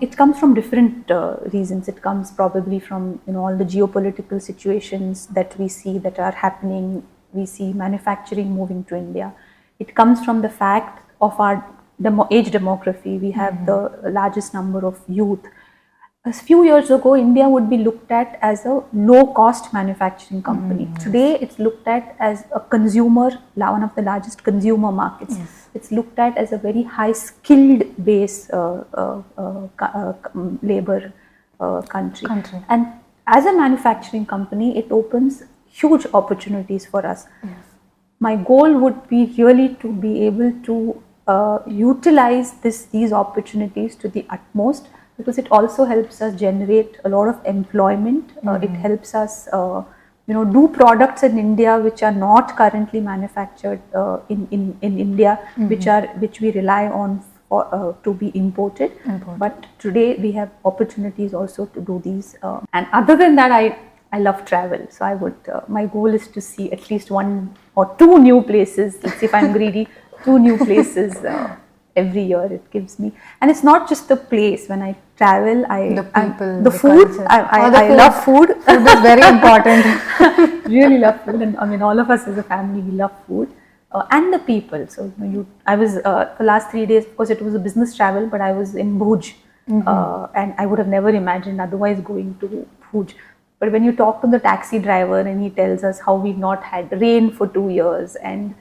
It comes from different reasons. It comes probably from all the geopolitical situations that we see that are happening. We see manufacturing moving to India. It comes from the fact of our age demography. We have the largest number of youth. A few years ago, India would be looked at as a low-cost manufacturing company. Today, it's looked at as a consumer, one of the largest consumer markets. It's looked at as a very high-skilled base labor country. And as a manufacturing company, it opens huge opportunities for us. My goal would be really to be able to utilize these opportunities to the utmost, because it also helps us generate a lot of employment. It helps us do products in India which are not currently manufactured in India, which we rely on to be imported. But today we have opportunities also to do these. And other than that, I love travel. So I would, my goal is to see at least 1 or 2 new places. Let's see if I'm greedy, 2 new places every year. It gives me, and it's not just the place. When I travel, the food. I love food. Food is very important. Really love food, and I mean, all of us as a family, we love food. And the people. So I was the last 3 days, of course it was a business travel, but I was in Bhuj, and I would have never imagined otherwise going to Bhuj. But when you talk to the taxi driver and he tells us how we've not had rain for 2 years, and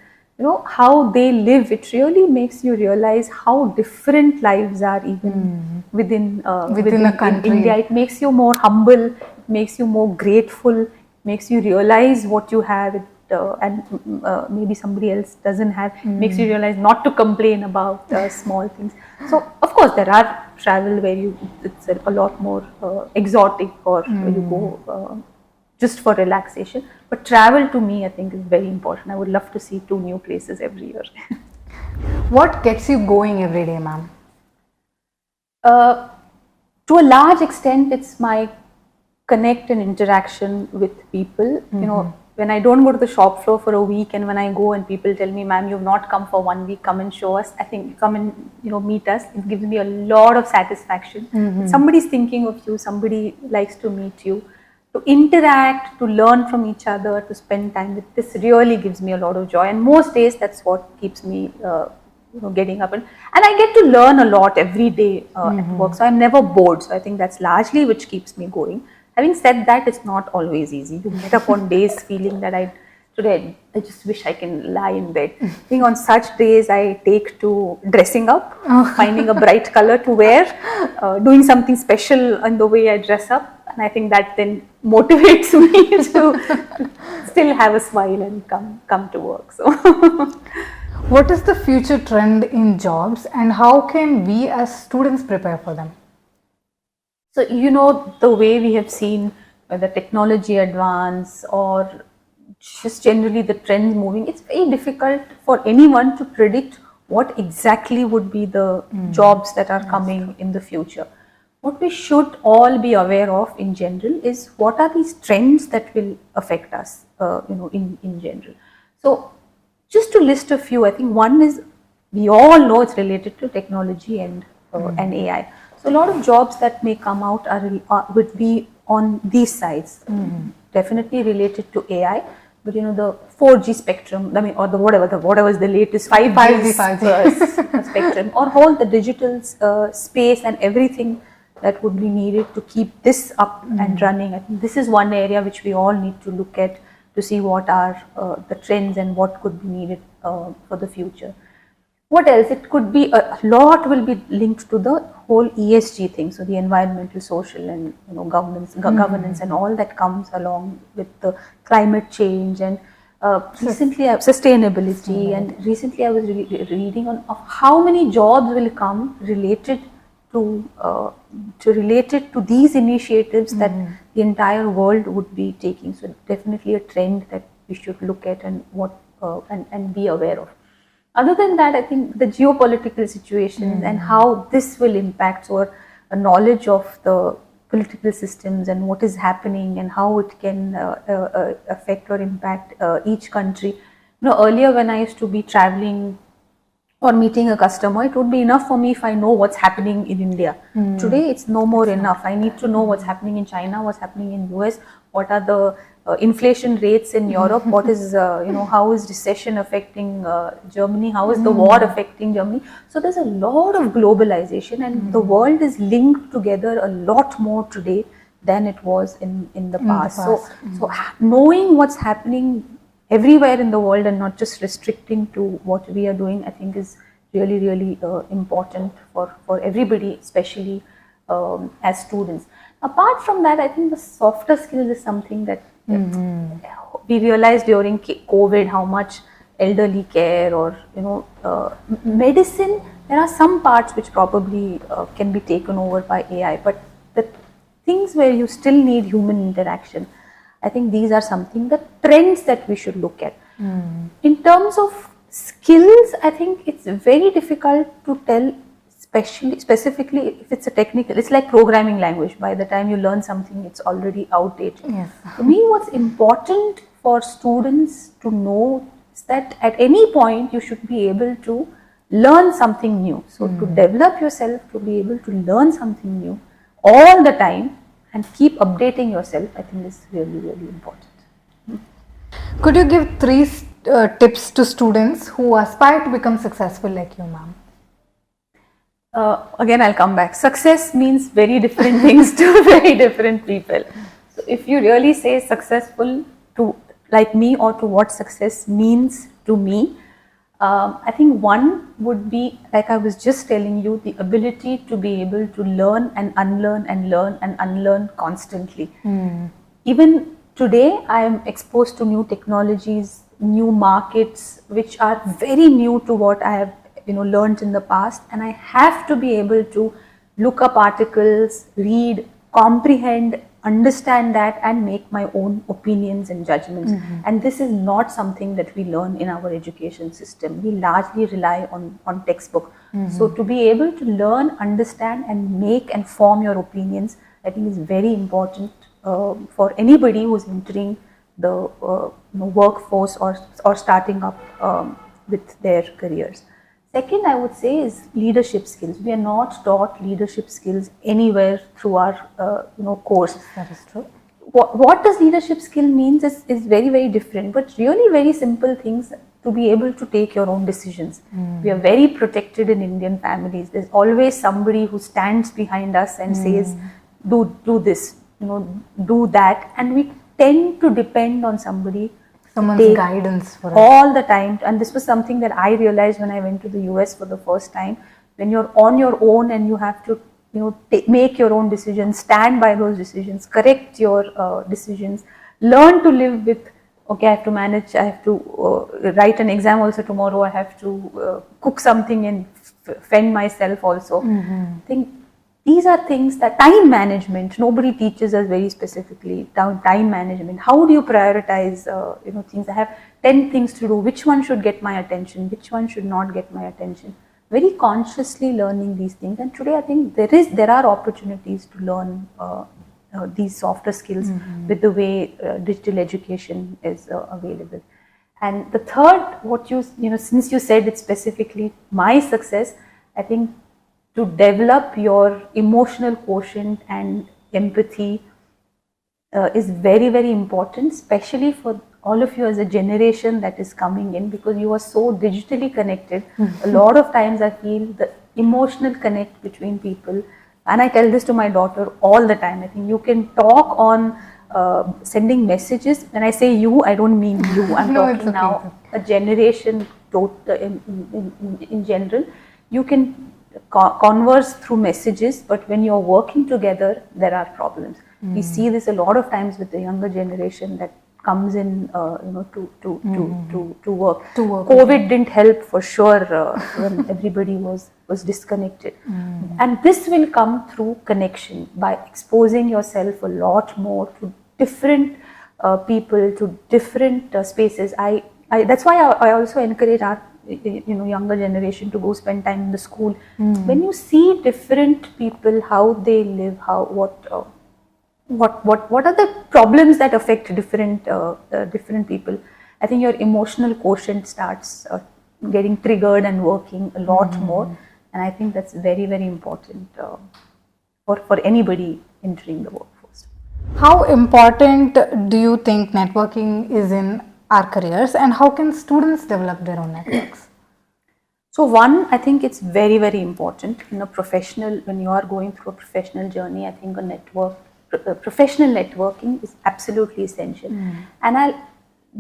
how they live, it really makes you realize how different lives are even within a country. India. It makes you more humble, it makes you more grateful, makes you realize what you have, and maybe somebody else doesn't have. Makes you realize not to complain about small things. So of course there are travel where it's a lot more exotic, or you go just for relaxation. But travel to me, I think, is very important. I would love to see 2 new places every year. What gets you going every day, ma'am? To a large extent, it's my connect and interaction with people. You know, when I don't go to the shop floor for a week, and when I go and people tell me, "Ma'am, you've not come for 1 week. Come and show us." I think come and meet us. It gives me a lot of satisfaction. Somebody's thinking of you. Somebody likes to meet you. To interact, to learn from each other, to spend time with this really gives me a lot of joy. And most days, that's what keeps me. Getting up and I get to learn a lot every day at work, so I'm never bored. So I think that's largely which keeps me going. Having said that, it's not always easy. You get up on days feeling that today I just wish I can lie in bed. I think on such days I take to dressing up, finding a bright color to wear, doing something special in the way I dress up, and I think that then motivates me to still have a smile and come to work. So. What is the future trend in jobs, and how can we as students prepare for them? So, the way we have seen the technology advance or just generally the trends moving, it's very difficult for anyone to predict what exactly would be the jobs that are coming in the future. What we should all be aware of in general is what are these trends that will affect us, in general. So, just to list a few, I think one is, we all know it's related to technology and AI. So a lot of jobs that may come out would be on these sides, definitely related to AI. But the 4G spectrum, or whatever is the latest 5G spectrum, or all the digital space and everything that would be needed to keep this up and running. I think this is one area which we all need to look at, to see what are the trends and what could be needed for the future. What else? It could be a lot will be linked to the whole ESG thing, so the environmental, social, and governance and all that comes along with the climate change and recently sustainability. And recently I was reading on of how many jobs will come related to these initiatives that the entire world would be taking. So definitely a trend that we should look at and and be aware of. Other than that, I think the geopolitical situations and how this will impact, or a knowledge of the political systems and what is happening and how it can affect or impact each country. Earlier when I used to be traveling or meeting a customer, it would be enough for me if I know what's happening in India. Today, it's no more enough. I need to know what's happening in China, what's happening in US, what are the inflation rates in Europe, what is, how is recession affecting Germany, how is the war affecting Germany. So there's a lot of globalization, and the world is linked together a lot more today than it was in the past. So knowing what's happening everywhere in the world and not just restricting to what we are doing, I think is really, really important for everybody, especially as students. Apart from that, I think the softer skills is something that we realized during COVID, how much elderly care or medicine, there are some parts which probably can be taken over by AI, but the things where you still need human interaction, I think these are something, the trends that we should look at. In terms of skills, I think it's very difficult to tell, specifically if it's a technical, it's like programming language. By the time you learn something, it's already outdated. Yes. To me, what's important for students to know is that at any point you should be able to learn something new. So to develop yourself, to be able to learn something new all the time and keep updating yourself, I think is really, really important. Could you give 3 tips to students who aspire to become successful like you, ma'am? Again, I'll come back. Success means very different things to very different people. So if you really say successful to like me, or to what success means to me, I think one would be, like I was just telling you, the ability to be able to learn and unlearn and learn and unlearn constantly. Even today, I am exposed to new technologies, new markets, which are very new to what I have learned in the past, and I have to be able to look up articles, read, comprehend, understand that and make my own opinions and judgments. And this is not something that we learn in our education system. We largely rely on textbook. So to be able to learn, understand and make and form your opinions, I think is very important for anybody who's entering the workforce or starting up with their careers. Second, I would say is leadership skills. We are not taught leadership skills anywhere through our course. That is true. What does leadership skill means is very, very different, but really very simple things to be able to take your own decisions. We are very protected in Indian families. There's always somebody who stands behind us and says, do this, do that, and we tend to depend on somebody, someone's guidance for us all the time. And this was something that I realized when I went to the US for the first time. When you're on your own and you have to make your own decisions, stand by those decisions, correct your decisions, learn to live with, okay, I have to manage, I have to write an exam also tomorrow, I have to cook something and fend myself also. I think these are things that time management, nobody teaches us very specifically. Time management, how do you prioritize things? I have 10 things to do, which one should get my attention, which one should not get my attention. Very consciously learning these things, and today I think there are opportunities to learn these softer skills with the way digital education is available. And the third, since you said it specifically, my success, I think to develop your emotional quotient and empathy is very, very important, especially for all of you as a generation that is coming in, because you are so digitally connected. A lot of times I feel the emotional connect between people, and I tell this to my daughter all the time. I think you can talk on sending messages. When I say you, I don't mean you. I'm No, talking now a generation in general. You can converse through messages, but when you're working together, there are problems. We see this a lot of times with the younger generation that comes in, to work. COVID didn't help for sure when everybody was disconnected. And this will come through connection, by exposing yourself a lot more to different people, to different spaces. That's why I also encourage our younger generation to go spend time in the school. When you see different people, how they live, what are the problems that affect different people, I think your emotional quotient starts getting triggered and working a lot more. And I think that's very, very important for anybody entering the workforce. How important do you think networking is in our careers, and how can students develop their own networks? So one, I think it's very, very important in a professional, when you are going through a professional journey, I think professional networking is absolutely essential. And I'll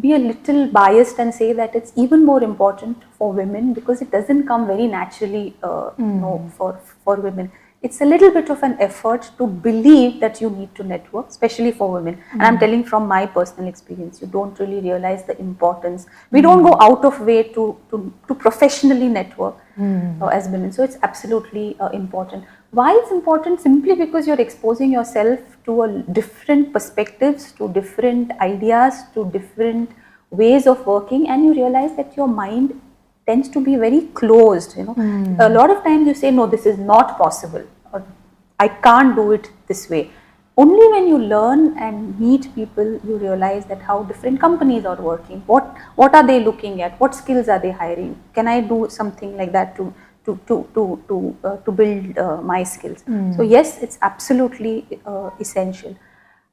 be a little biased and say that it's even more important for women, because it doesn't come very naturally for women. It's a little bit of an effort to believe that you need to network, especially for women. And I'm telling from my personal experience, you don't really realize the importance. We don't go out of way to professionally network as women. So it's absolutely important. Why it's important? Simply because you're exposing yourself to different perspectives, to different ideas, to different ways of working, and you realize that your mind tends to be very closed. A lot of times you say, no, this is not possible, or I can't do it this way. Only when you learn and meet people, you realize that how different companies are working. What are they looking at? What skills are they hiring? Can I do something like that to build my skills? So yes, it's absolutely essential.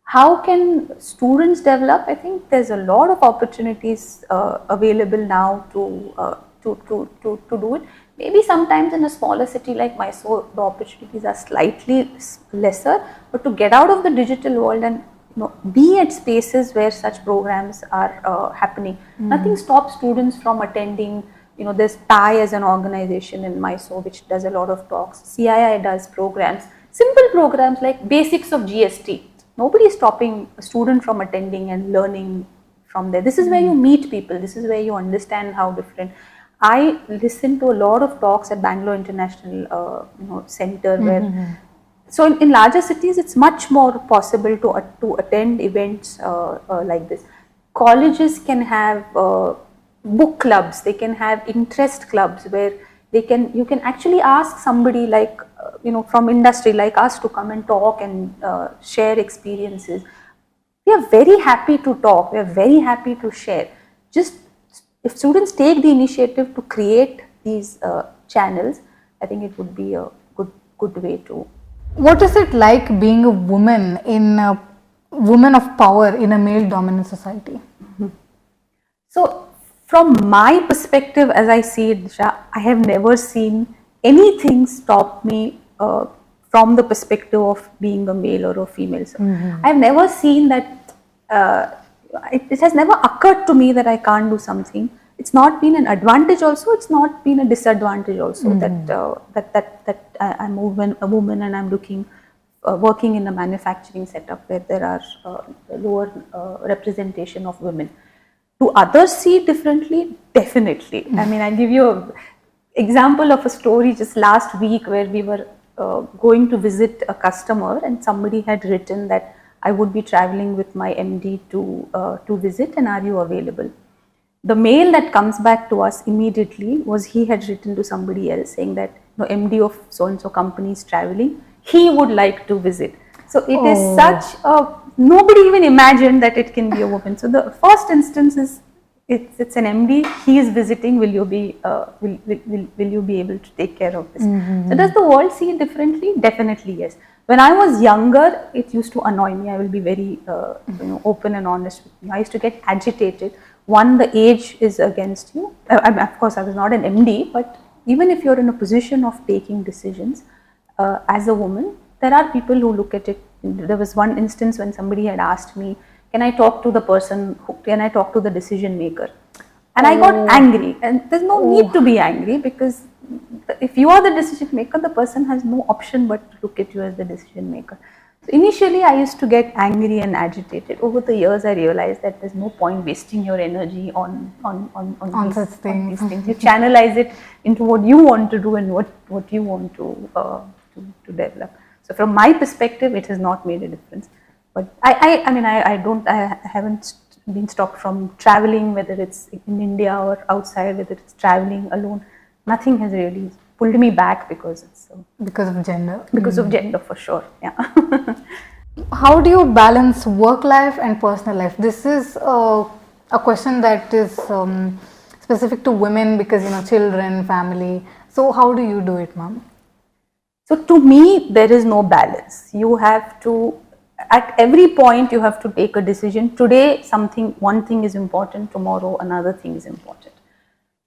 How can students develop? I think there's a lot of opportunities available now to do it. Maybe sometimes in a smaller city like Mysore, the opportunities are slightly lesser, but to get out of the digital world and be at spaces where such programs are happening. Nothing stops students from attending. There's TIE as an organization in Mysore which does a lot of talks. CII does programs, simple programs like basics of GST. Nobody is stopping a student from attending and learning from there. This is where you meet people. This is where you understand how different. I listen to a lot of talks at Bangalore International Center where So in larger cities, it's much more possible to attend events like this. Colleges can have book clubs. They can have interest clubs where you can actually ask somebody like from industry like us to come and talk and share experiences. We are very happy to talk. We are very happy to share. Just if students take the initiative to create these channels, I think it would be a good way to. What is it like being a woman of power in a male dominant society? So from my perspective, as I see it, Disha, I have never seen anything stop me from the perspective of being a male or a female. So I have never seen that. It has never occurred to me that I can't do something. It's not been an advantage also. It's not been a disadvantage also that I'm a woman and I'm working in a manufacturing setup where there are lower representation of women. Do others see it differently? Definitely. I mean, I'll give you an example of a story just last week where we were going to visit a customer and somebody had written that I would be traveling with my MD to visit, and are you available? The mail that comes back to us immediately was he had written to somebody else saying that MD of so and so company is traveling. He would like to visit. So it is such a, nobody even imagined that it can be a woman. So the first instance is it's an MD. He is visiting. Will you be able to take care of this? So does the world see it differently? Definitely yes. When I was younger, it used to annoy me. I will be very open and honest with you. I used to get agitated. One, the age is against you. Of course, I was not an MD, but even if you're in a position of taking decisions as a woman, there are people who look at it. There was one instance when somebody had asked me, can I talk to the person, can I talk to the decision maker? And I got angry, and there's no need to be angry, because if you are the decision maker, the person has no option but to look at you as the decision maker. So initially I used to get angry and agitated. Over the years I realized that there's no point wasting your energy on such things. You channelize it into what you want to do and what you want to develop. So from my perspective, it has not made a difference. But I haven't been stopped from traveling, whether it's in India or outside, whether it's traveling alone. Nothing has really pulled me back because it's because of gender. Because of gender, for sure. Yeah. How do you balance work life and personal life? This is a question that is specific to women because children, family. So how do you do it, ma'am? So to me, there is no balance. You have to, at every point, you have to take a decision. Today, one thing is important. Tomorrow, another thing is important.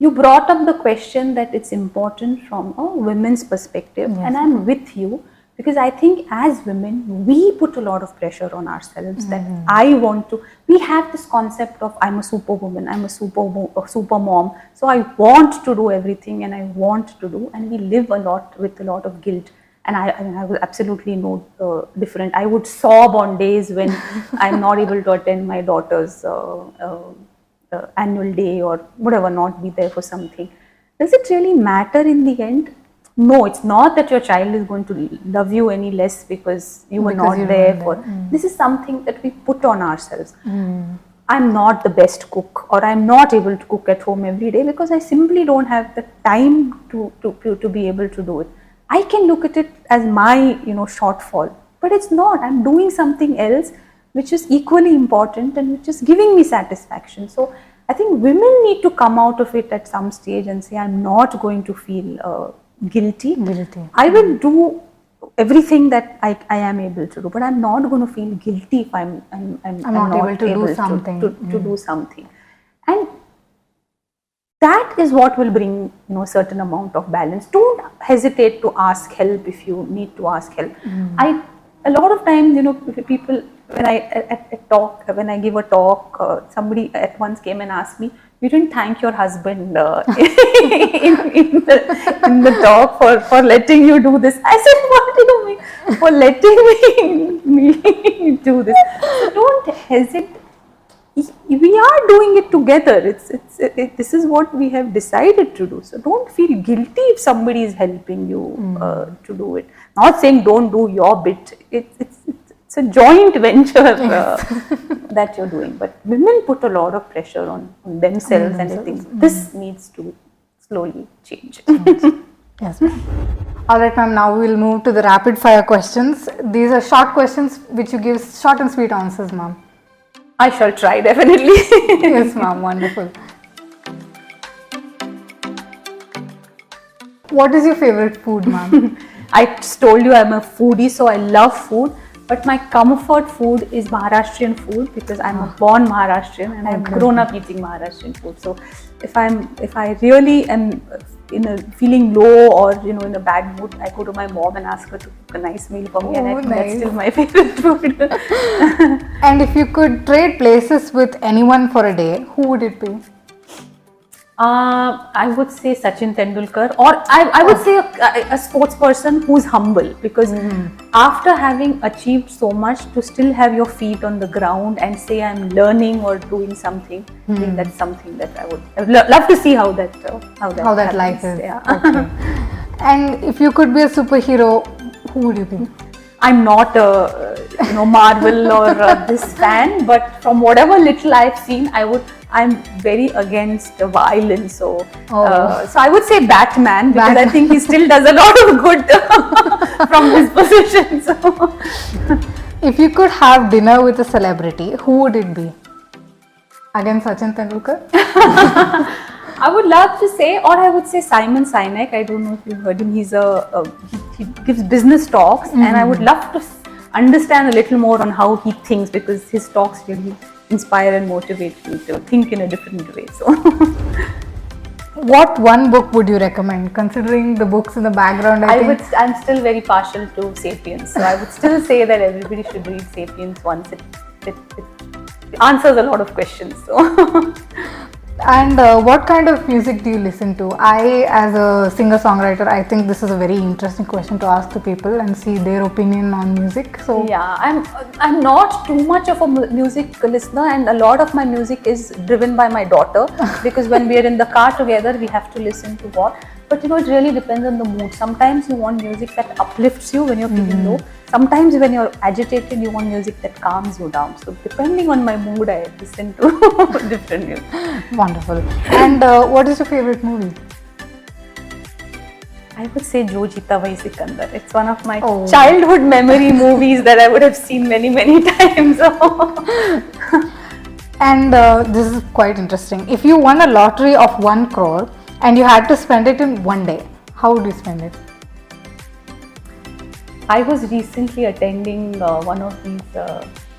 You brought up the question that it's important from a women's perspective, and I'm with you, because I think as women, we put a lot of pressure on ourselves that we have this concept of I'm a superwoman, I'm a super mom, so I want to do everything and I want to do, and we live with a lot of guilt. And I was absolutely no different. I would sob on days when I'm not able to attend my daughter's annual day or whatever, not be there for something. Does it really matter in the end? No, it's not that your child is going to love you any less because you were not there for. This is something that we put on ourselves. I'm not the best cook, or I'm not able to cook at home every day because I simply don't have the time to be able to do it. I can look at it as my shortfall, but it's not. I'm doing something else which is equally important and which is giving me satisfaction. So I think women need to come out of it at some stage and say, I'm not going to feel guilty. I will do everything that I am able to do, but I'm not going to feel guilty if I'm not able to do something. To do something. And that is what will bring a certain amount of balance. Don't hesitate to ask help if you need to ask help. A lot of times, people, when I give a talk, somebody at once came and asked me, you didn't thank your husband in the talk for letting you do this. I said, what do you mean? For letting me do this. So don't hesitate. We are doing it together. This is what we have decided to do. So don't feel guilty if somebody is helping you to do it. Not saying don't do your bit. It's a joint venture that you're doing. But women put a lot of pressure on themselves, and I think this needs to slowly change. Yes, ma'am. All right, ma'am. Now we will move to the rapid fire questions. These are short questions which you give short and sweet answers, ma'am. I shall try, definitely. Yes, ma'am. Wonderful. What is your favorite food, ma'am? I just told you I'm a foodie, so I love food. But my comfort food is Maharashtrian food because I'm a born Maharashtrian and I've grown up eating Maharashtrian food. So if I really am feeling low or in a bad mood, I go to my mom and ask her to cook a nice meal for me, and I think that's still my favorite food. And if you could trade places with anyone for a day, who would it be? I would say Sachin Tendulkar, or I would say a sports person who's humble, because after having achieved so much, to still have your feet on the ground and say I'm learning or doing something, I think that's something that I would love to see how that life is. Yeah. Okay. And if you could be a superhero, who would you be? I'm not a Marvel or this fan, but from whatever little I've seen, I'm very against violence, so I would say Batman, because I think he still does a lot of good from his position. So. If you could have dinner with a celebrity, who would it be? Again, Sachin Tendulkar? I would love to say, or I would say Simon Sinek. I don't know if you've heard him. He's he gives business talks, and I would love to understand a little more on how he thinks, because his talks really inspire and motivate me to think in a different way. So, what one book would you recommend? Considering the books in the background, I'm still very partial to *Sapiens*. So I would still say that everybody should read *Sapiens* once. It answers a lot of questions. So. And what kind of music do you listen to? I, as a singer-songwriter, I think this is a very interesting question to ask to people and see their opinion on music. So yeah, I'm not too much of a music listener, and a lot of my music is driven by my daughter, because when we are in the car together, we have to listen to what. But it really depends on the mood. Sometimes you want music that uplifts you when you're feeling low. Sometimes when you're agitated, you want music that calms you down. So depending on my mood, I listen to different music. Wonderful. And what is your favorite movie? I would say Jo Jeeta Wahi Sikandar. It's one of my childhood memory movies that I would have seen many, many times. And this is quite interesting. If you won a lottery of 1 crore and you had to spend it in one day, how would you spend it? I was recently attending one of these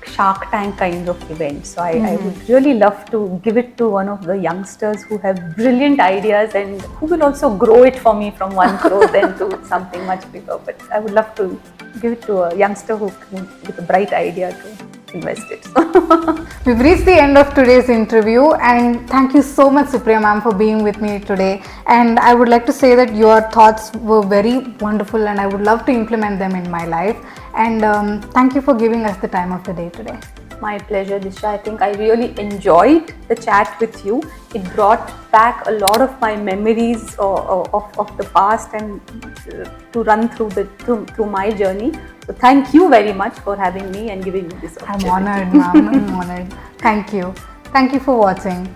Shark Tank kind of events. So I would really love to give it to one of the youngsters who have brilliant ideas and who will also grow it for me from 1 crore then to something much bigger. But I would love to give it to a youngster with a bright idea to invest it. We've reached the end of today's interview, and thank you so much, Supriya ma'am, for being with me today. And I would like to say that your thoughts were very wonderful and I would love to implement them in my life. And thank you for giving us the time of the day today. My pleasure, Disha. I think I really enjoyed the chat with you. It brought back a lot of my memories of the past and to run through my journey. So thank you very much for having me and giving me this opportunity. I'm honored, ma'am. I'm honored. Thank you. Thank you for watching.